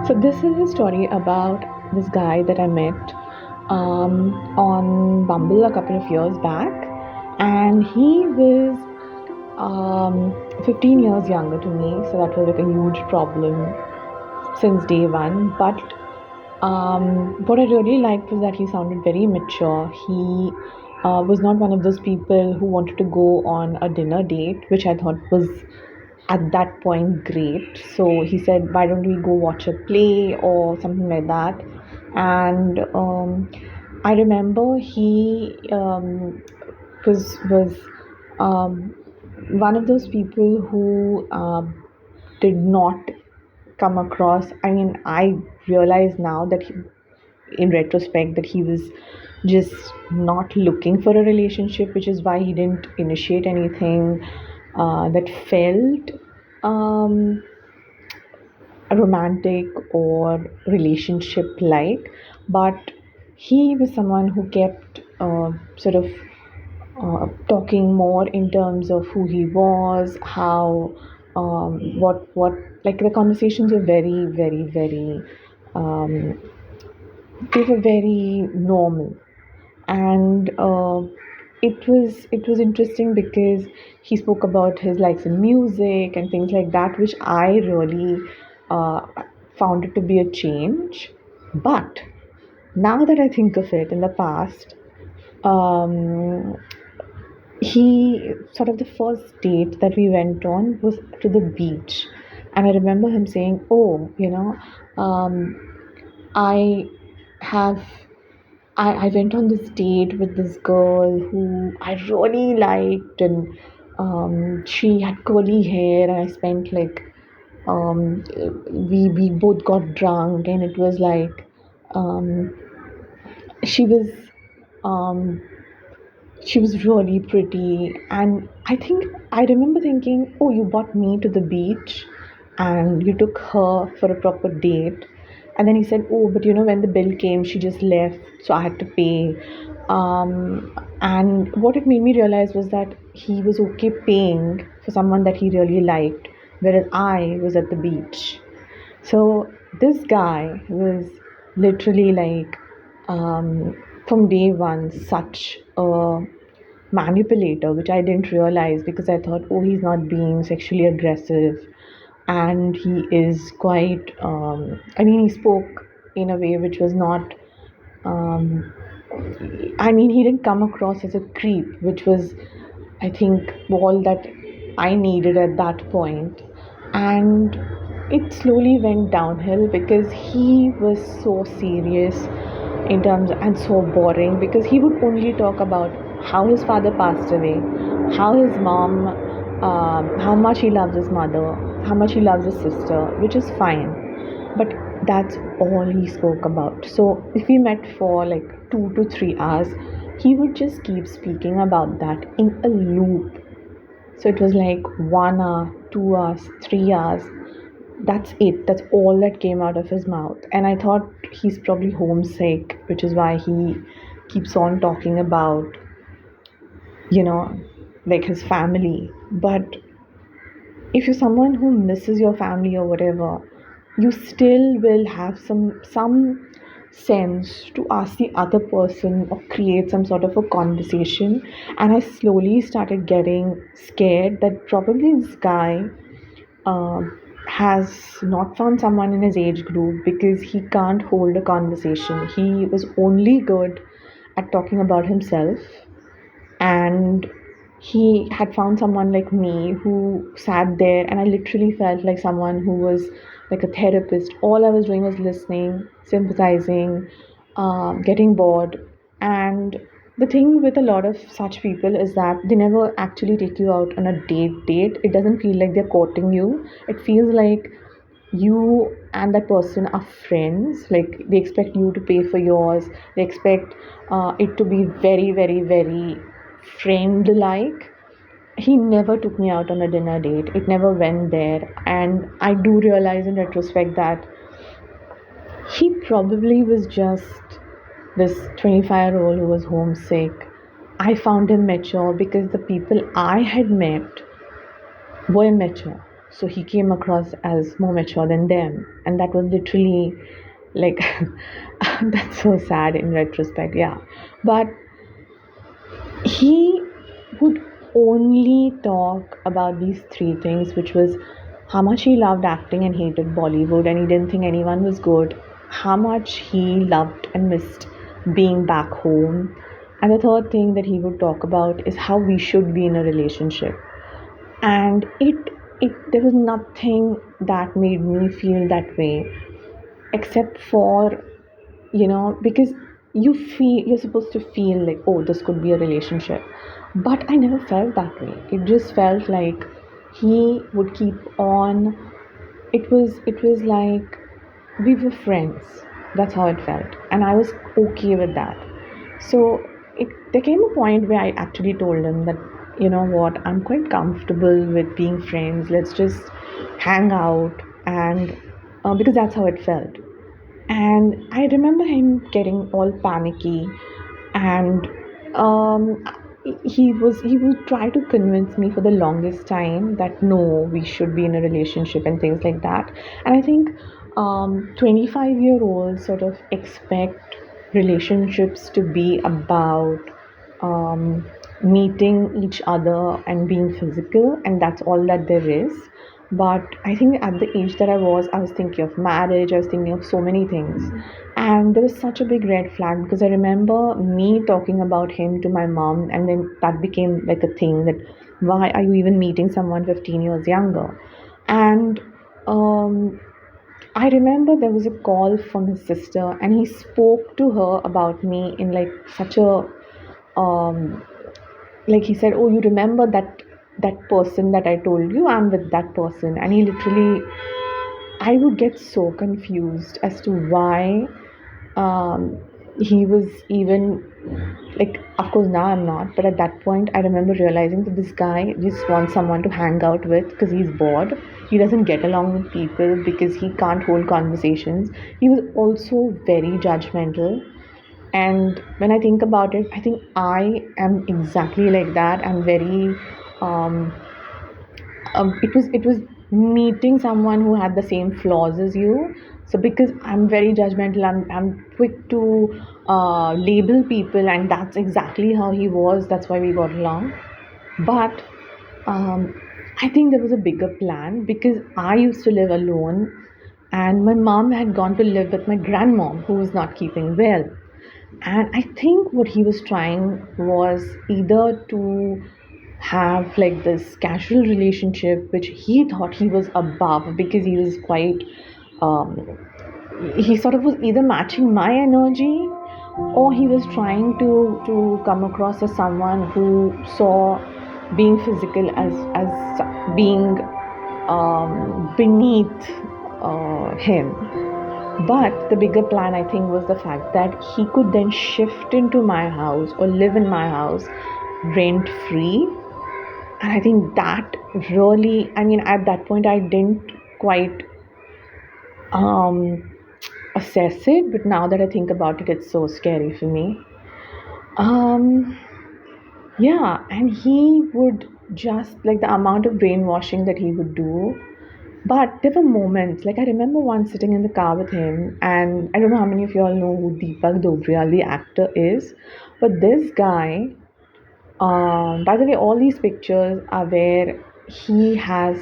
So this is a story about this guy that I met on Bumble a couple of years back, and he was 15 years younger to me, so that was like a huge problem since day one. But what I really liked was that he sounded very mature. He was not one of those people who wanted to go on a dinner date, which I thought was at that point great. So he said, why don't we go watch a play or something like that? And I remember he was um, one of those people who did not come across. I mean, I realize now that in retrospect that he was just not looking for a relationship, which is why he didn't initiate anything that felt um, romantic or relationship like. But he was someone who kept sort of talking more in terms of who he was, how, what, like the conversations were very, very, very, um, they were very normal. And it was interesting because he spoke about his likes in music and things like that, which I really uh, found it to be a change. But now that I think of it, in the past, um, he sort of, the first date that we went on was to the beach, and I remember him saying, "Oh, I have I went on this date with this girl who I really liked, and she had curly hair, and I spent like we both got drunk, and it was like um, she was um, she was really pretty, and I remember thinking, oh, you brought me to the beach and you took her for a proper date. And then he said, oh, but when the bill came, she just left, so I had to pay. And what it made me realize was that he was okay paying for someone that he really liked, whereas I was at the beach. So this guy was literally like, from day one, such a manipulator, which I didn't realize because I thought, oh, he's not being sexually aggressive. And he is quite, I mean, he spoke in a way which was not, um, I mean, he didn't come across as a creep, which was, I think, all that I needed at that point. And it slowly went downhill because he was so serious in terms, and so boring, because he would only talk about how his father passed away, how his mom, how much he loves his mother, how much he loves his sister, which is fine, but that's all he spoke about. So if we met for like 2 to 3 hours, he would just keep speaking about that in a loop. So it was like 1 hour, 2 hours, 3 hours. That's it. That's all that came out of his mouth. And I thought he's probably homesick, which is why he keeps on talking about, you know, like his family. But if you're someone who misses your family or whatever, you still will have some sense to ask the other person or create some sort of a conversation. And I slowly started getting scared that probably this guy has not found someone in his age group, because he can't hold a conversation. He was only good at talking about himself, and he had found someone like me who sat there, and I literally felt like someone who was like a therapist. All I was doing was listening, sympathizing, getting bored. And the thing with a lot of such people is that they never actually take you out on a date. It doesn't feel like they're courting you. It feels like you and that person are friends. Like they expect you to pay for yours. They expect it to be very, very, very friend like. He never took me out on a dinner date. It never went there. And I do realize in retrospect that he probably was just this 25-year-old who was homesick. I found him mature because the people I had met were mature. so he came across as more mature than them, and that was literally like that's so sad in retrospect, yeah. But he would only talk about these three things, which was how much he loved acting and hated Bollywood, and he didn't think anyone was good, how much he loved and missed being back home, and the third thing that he would talk about is how we should be in a relationship. And it there was nothing that made me feel that way, except for, because you're supposed to feel like, oh, this could be a relationship, but I never felt that way. It just felt like he would keep on. It was like we were friends. That's how it felt, and I was okay with that. So there came a point where I actually told him that, you know what, I'm quite comfortable with being friends. Let's just hang out, and because that's how it felt. And I remember him getting all panicky, and um, he would try to convince me for the longest time that no, we should be in a relationship and things like that. And I think 25-year-olds sort of expect relationships to be about um, meeting each other and being physical, and that's all that there is. But I think at the age that I was thinking of marriage, I was thinking of so many things. And there was such a big red flag, because I remember me talking about him to my mom, and then that became like a thing that, why are you even meeting someone 15 years younger? And um, I remember there was a call from his sister, and he spoke to her about me in like such a um, like he said, oh, you remember that person that I told you, I'm with that person. And he literally, I would get so confused as to why um, he was even like, of course now I'm not, but at that point I remember realizing that this guy just wants someone to hang out with because he's bored. He doesn't get along with people because he can't hold conversations. He was also very judgmental, and when I think about it, I think I am exactly like that. I'm very um, it was meeting someone who had the same flaws as you. So because I'm very judgmental, I'm quick to label people, and that's exactly how he was. That's why we got along. But um, I think there was a bigger plan, because I used to live alone, and my mom had gone to live with my grandmom, who was not keeping well. And I think what he was trying was either to have like this casual relationship, which he thought he was above because he was quite, um, he sort of was either matching my energy, or he was trying to come across as someone who saw being physical as being beneath him. But the bigger plan, I think, was the fact that he could then shift into my house or live in my house rent free. And I think that really, I mean, at that point, I didn't quite um, assess it, but now that I think about it, it's so scary for me. Um, yeah, and he would just like the amount of brainwashing that he would do. But there were moments, like I remember once sitting in the car with him, and I don't know how many of you all know who Deepak Dobriyal, the actor, is, but this guy, by the way, all these pictures are where he has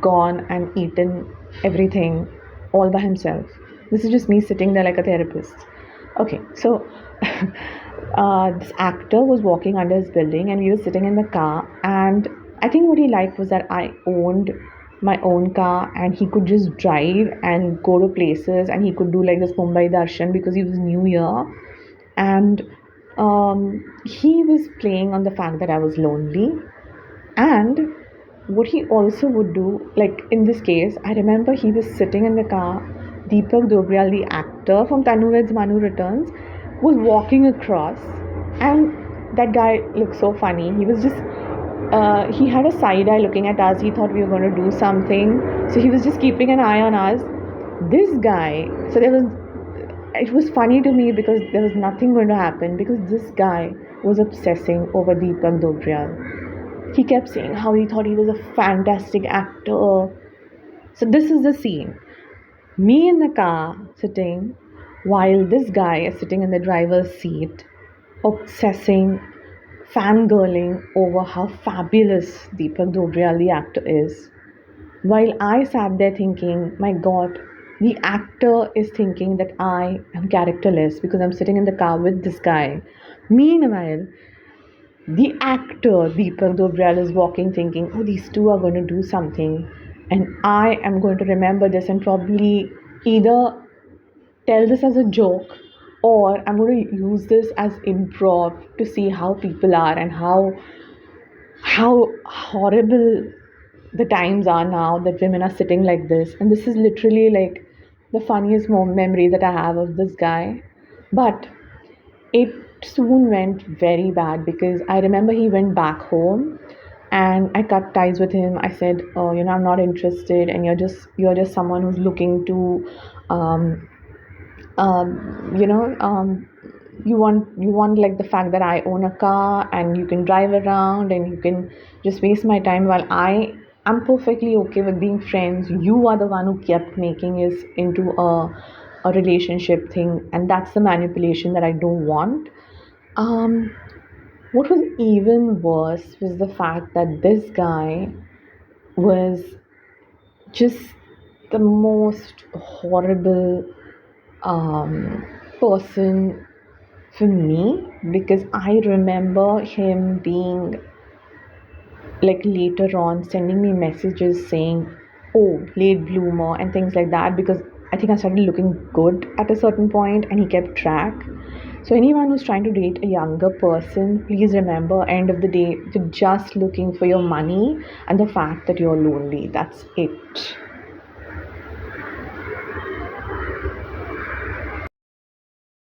gone and eaten everything all by himself. This is just me sitting there like a therapist. Okay, so this actor was walking under his building, and we were sitting in the car. And I think what he liked was that I owned my own car, and he could just drive and go to places, and he could do like this Mumbai Darshan because he was new here. And he was playing on the fact that I was lonely. And what he also would do, like in this case, I remember he was sitting in the car. Deepak Dobriyal, the actor from Tanu Weds Manu Returns, was walking across, and that guy looked so funny. He was just, he had a side eye looking at us. He thought we were going to do something, so he was just keeping an eye on us. This guy, so it was funny to me because there was nothing going to happen, because this guy was obsessing over Deepak Dobriyal. He kept saying how he thought he was a fantastic actor. So this is the scene. Me in the car sitting while this guy is sitting in the driver's seat, obsessing, fangirling over how fabulous Deepak Dobriyal, the actor, is. While I sat there thinking, my God, the actor is thinking that I am characterless because I'm sitting in the car with this guy. Meanwhile, the actor Deepak Dobriyal is walking thinking, oh, these two are going to do something. And I am going to remember this and probably either tell this as a joke or I'm going to use this as improv to see how people are and how horrible the times are now that women are sitting like this. And this is literally like the funniest memory that I have of this guy. But it soon went very bad because I remember he went back home and I cut ties with him. I said, oh, I'm not interested, and you're just someone who's looking to um, you know you want like the fact that I own a car and you can drive around and you can just waste my time while I'm perfectly okay with being friends. You are the one who kept making it into a relationship thing, and that's the manipulation that I don't want. um what was even worse was the fact that this guy was just the most horrible person for me, because I remember him being like later on sending me messages saying, oh, late bloomer and things like that, because I think I started looking good at a certain point and he kept track. So anyone who's trying to date a younger person, please remember, end of the day, you're just looking for your money and the fact that you're lonely. That's it.